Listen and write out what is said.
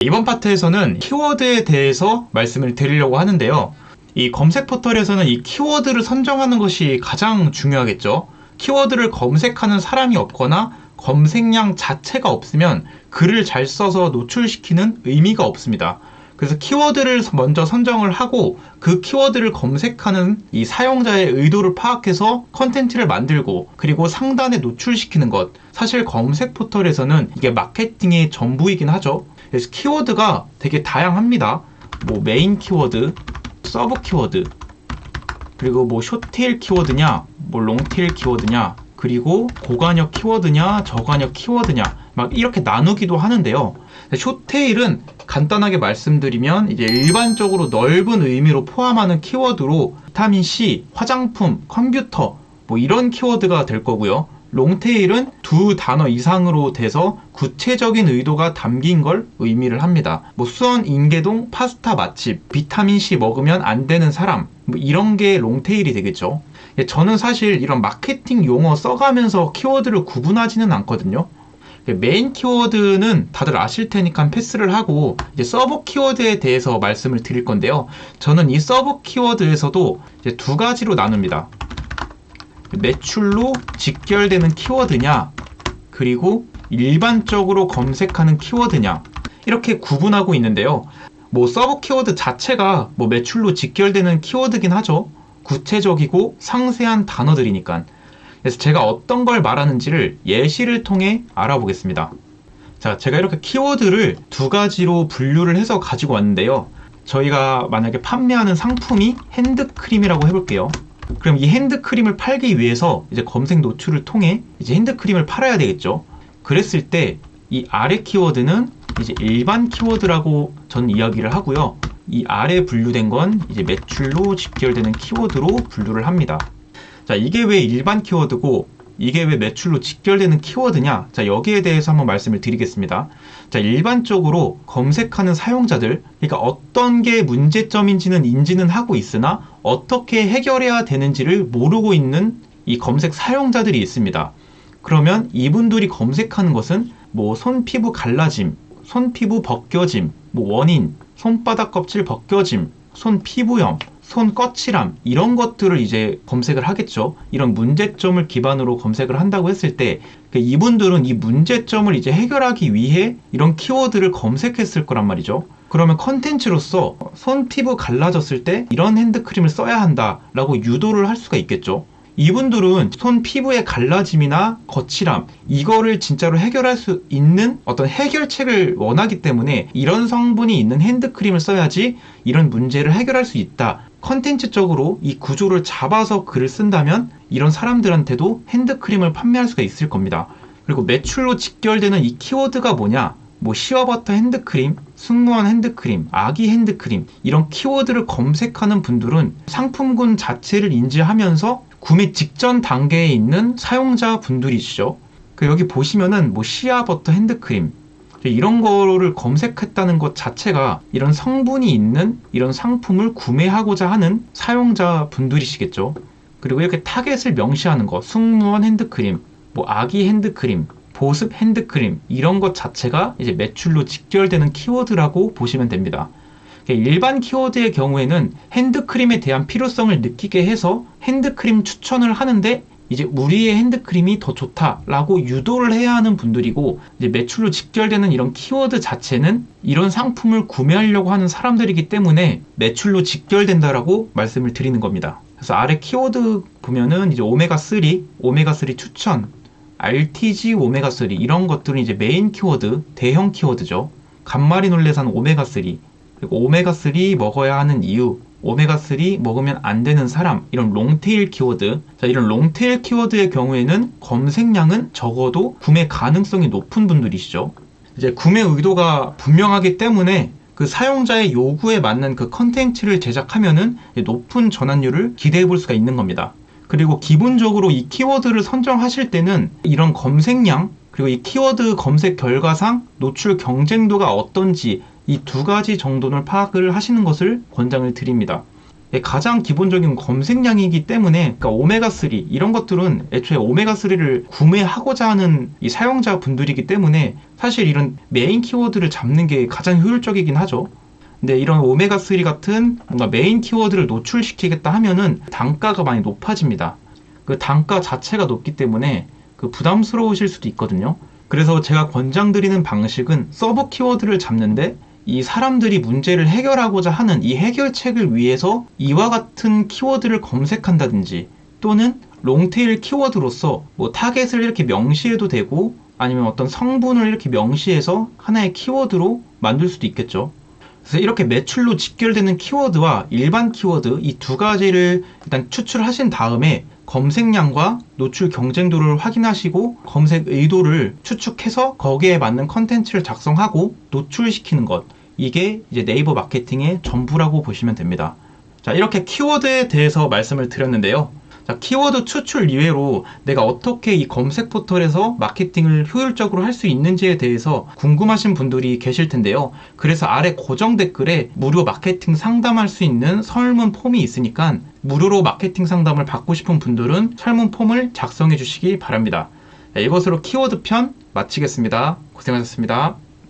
이번 파트에서는 키워드에 대해서 말씀을 드리려고 하는데요. 이 검색 포털에서는 이 키워드를 선정하는 것이 가장 중요하겠죠. 키워드를 검색하는 사람이 없거나 검색량 자체가 없으면 글을 잘 써서 노출시키는 의미가 없습니다. 그래서 키워드를 먼저 선정을 하고 그 키워드를 검색하는 이 사용자의 의도를 파악해서 컨텐츠를 만들고 그리고 상단에 노출시키는 것. 사실 검색 포털에서는 이게 마케팅의 전부이긴 하죠. 그래서 키워드가 되게 다양합니다. 뭐 메인 키워드, 서브 키워드, 그리고 뭐 숏테일 키워드냐, 뭐 롱테일 키워드냐, 그리고 고관여 키워드냐, 저관여 키워드냐, 막 이렇게 나누기도 하는데요. 숏테일은 간단하게 말씀드리면 이제 일반적으로 넓은 의미로 포함하는 키워드로 비타민 C, 화장품, 컴퓨터 뭐 이런 키워드가 될 거고요. 롱테일은 두 단어 이상으로 돼서 구체적인 의도가 담긴 걸 의미를 합니다. 뭐 수원 인계동 파스타 맛집, 비타민 C 먹으면 안 되는 사람, 뭐 이런 게 롱테일이 되겠죠. 저는 사실 이런 마케팅 용어 써가면서 키워드를 구분하지는 않거든요. 메인 키워드는 다들 아실 테니까 패스를 하고 이제 서브 키워드에 대해서 말씀을 드릴 건데요. 저는 이 서브 키워드에서도 이제 두 가지로 나눕니다. 매출로 직결되는 키워드냐, 그리고 일반적으로 검색하는 키워드냐, 이렇게 구분하고 있는데요. 뭐 서브 키워드 자체가 뭐 매출로 직결되는 키워드긴 하죠. 구체적이고 상세한 단어들이니까. 그래서 제가 어떤 걸 말하는지를 예시를 통해 알아보겠습니다. 자, 제가 이렇게 키워드를 두 가지로 분류를 해서 가지고 왔는데요. 저희가 만약에 판매하는 상품이 핸드크림이라고 해볼게요. 그럼 이 핸드크림을 팔기 위해서 이제 검색 노출을 통해 이제 핸드크림을 팔아야 되겠죠. 그랬을 때 이 아래 키워드는 이제 일반 키워드라고 전 이야기를 하고요. 이 아래 분류된 건 이제 매출로 직결되는 키워드로 분류를 합니다. 자, 이게 왜 일반 키워드고 이게 왜 매출로 직결되는 키워드냐? 자, 여기에 대해서 한번 말씀을 드리겠습니다. 자, 일반적으로 검색하는 사용자들, 그러니까 어떤 게 문제점인지는 인지는 하고 있으나 어떻게 해결해야 되는지를 모르고 있는 이 검색 사용자들이 있습니다. 그러면 이분들이 검색하는 것은 뭐 손 피부 갈라짐, 손 피부 벗겨짐, 뭐 원인, 손바닥 껍질 벗겨짐, 손 피부염, 손 거칠함 이런 것들을 이제 검색을 하겠죠. 이런 문제점을 기반으로 검색을 한다고 했을 때 이분들은 이 문제점을 이제 해결하기 위해 이런 키워드를 검색했을 거란 말이죠. 그러면 컨텐츠로서 손 피부 갈라졌을 때 이런 핸드크림을 써야 한다라고 유도를 할 수가 있겠죠. 이분들은 손 피부의 갈라짐이나 거칠함 이거를 진짜로 해결할 수 있는 어떤 해결책을 원하기 때문에 이런 성분이 있는 핸드크림을 써야지 이런 문제를 해결할 수 있다. 컨텐츠적으로 이 구조를 잡아서 글을 쓴다면 이런 사람들한테도 핸드크림을 판매할 수가 있을 겁니다. 그리고 매출로 직결되는 이 키워드가 뭐냐? 뭐 시어버터 핸드크림, 승무원 핸드크림, 아기 핸드크림 이런 키워드를 검색하는 분들은 상품군 자체를 인지하면서 구매 직전 단계에 있는 사용자 분들이시죠. 여기 보시면은 뭐 시아버터 핸드크림 이런 거를 검색했다는 것 자체가 이런 성분이 있는 이런 상품을 구매하고자 하는 사용자 분들이시겠죠. 그리고 이렇게 타겟을 명시하는 거, 승무원 핸드크림, 뭐 아기 핸드크림, 보습 핸드크림 이런 것 자체가 이제 매출로 직결되는 키워드라고 보시면 됩니다. 일반 키워드의 경우에는 핸드크림에 대한 필요성을 느끼게 해서 핸드크림 추천을 하는데 이제 우리의 핸드크림이 더 좋다라고 유도를 해야 하는 분들이고 이제 매출로 직결되는 이런 키워드 자체는 이런 상품을 구매하려고 하는 사람들이기 때문에 매출로 직결된다라고 말씀을 드리는 겁니다. 그래서 아래 키워드 보면은 이제 오메가3 추천, RTG 오메가3 이런 것들은 이제 메인 키워드, 대형 키워드죠. 감마리놀레산 오메가3 그리고 오메가3 먹어야 하는 이유, 오메가3 먹으면 안 되는 사람 이런 롱테일 키워드. 자, 이런 롱테일 키워드의 경우에는 검색량은 적어도 구매 가능성이 높은 분들이시죠. 이제 구매 의도가 분명하기 때문에 그 사용자의 요구에 맞는 그 컨텐츠를 제작하면은 높은 전환율을 기대해 볼 수가 있는 겁니다. 그리고 기본적으로 이 키워드를 선정하실 때는 이런 검색량 그리고 이 키워드 검색 결과상 노출 경쟁도가 어떤지 이 두 가지 정도를 파악을 하시는 것을 권장을 드립니다. 가장 기본적인 검색량이기 때문에, 그러니까 오메가3 이런 것들은 애초에 오메가3를 구매하고자 하는 이 사용자분들이기 때문에 사실 이런 메인 키워드를 잡는 게 가장 효율적이긴 하죠. 근데 이런 오메가3 같은 뭔가 메인 키워드를 노출시키겠다 하면은 단가가 많이 높아집니다. 그 단가 자체가 높기 때문에 그 부담스러우실 수도 있거든요. 그래서 제가 권장드리는 방식은 서브 키워드를 잡는데 이 사람들이 문제를 해결하고자 하는 이 해결책을 위해서 이와 같은 키워드를 검색한다든지, 또는 롱테일 키워드로서 뭐 타겟을 이렇게 명시해도 되고, 아니면 어떤 성분을 이렇게 명시해서 하나의 키워드로 만들 수도 있겠죠. 그래서 이렇게 매출로 직결되는 키워드와 일반 키워드 이 두 가지를 일단 추출하신 다음에 검색량과 노출 경쟁도를 확인하시고 검색 의도를 추측해서 거기에 맞는 컨텐츠를 작성하고 노출시키는 것, 이게 이제 네이버 마케팅의 전부라고 보시면 됩니다. 자, 이렇게 키워드에 대해서 말씀을 드렸는데요. 자, 키워드 추출 이외로 내가 어떻게 이 검색 포털에서 마케팅을 효율적으로 할 수 있는지에 대해서 궁금하신 분들이 계실 텐데요. 그래서 아래 고정 댓글에 무료 마케팅 상담할 수 있는 설문 폼이 있으니까 무료로 마케팅 상담을 받고 싶은 분들은 설문 폼을 작성해 주시기 바랍니다. 자, 이것으로 키워드 편 마치겠습니다. 고생하셨습니다.